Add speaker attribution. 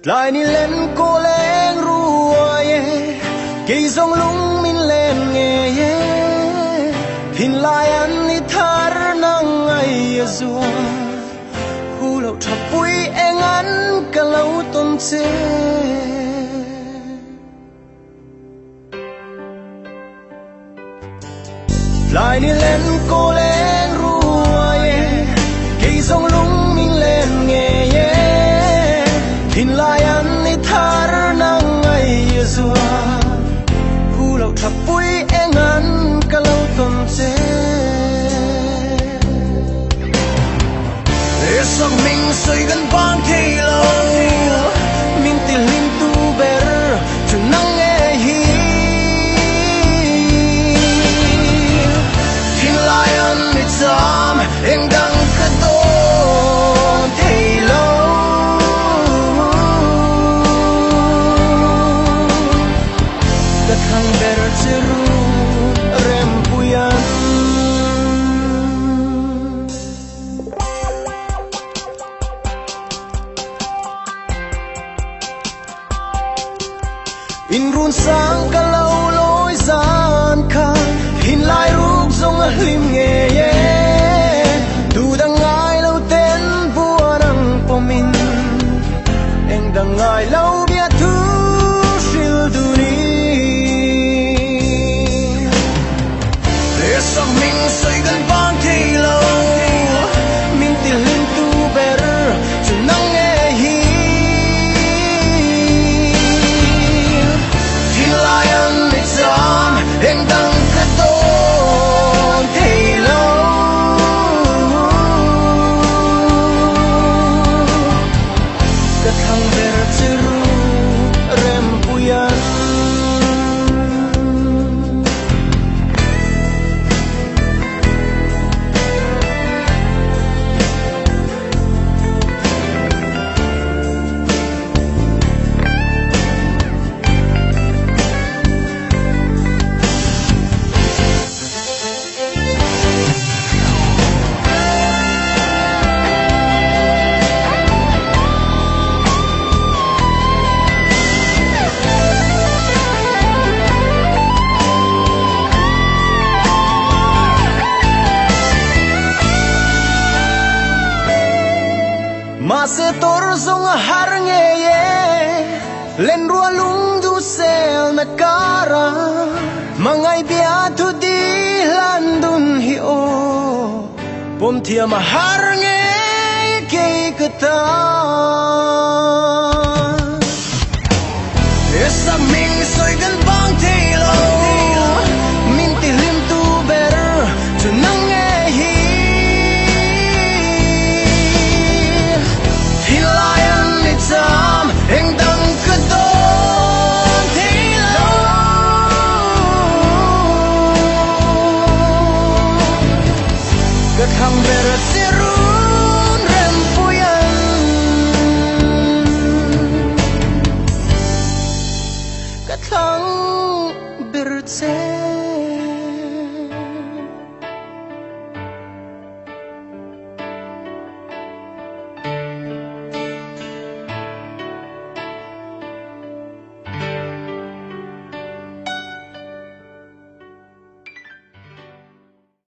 Speaker 1: lại ni lên cô lên ruồi cây dòng lung min lên nghe hin lại ăn ni thar nang ai azua hu lâu thap pui eng ăn cả lâu tôn chế lại ni lên cô lên ruồi cây dòng lung min lên nghe hin lại ăn ni thar nang ai azua hu lâu thap pui eng ăn cả lâu tôn chế sắc mình soi gần bang thì lâu mình tìm linh tu ber cho nắng nghe hi tin lại ăn mít giam em đang cất đón thì lâu tất hàng ber cheru rem puyan in run sang cả lâu lối gian khang hin lại ruk dòng lim nghe tu đang ngài lâu tên vua đang po min anh đang ngài lâu biết thứ siêu du ni để sắc mình soi gần vang thì lâu mình tìm linh tu ber cho nắng nghe hi em đang cất đón thì lâu cất hàng ber cheru rem puyan se tor zong har nge len rua lung du sel na kara mangai bia tu di lan dun hi o pom thia ma har nge ke kata esa ming soi gan bang te lo min ti lim tu ber tu nang nge hi em đang cất đón thì lâu cất hàng ber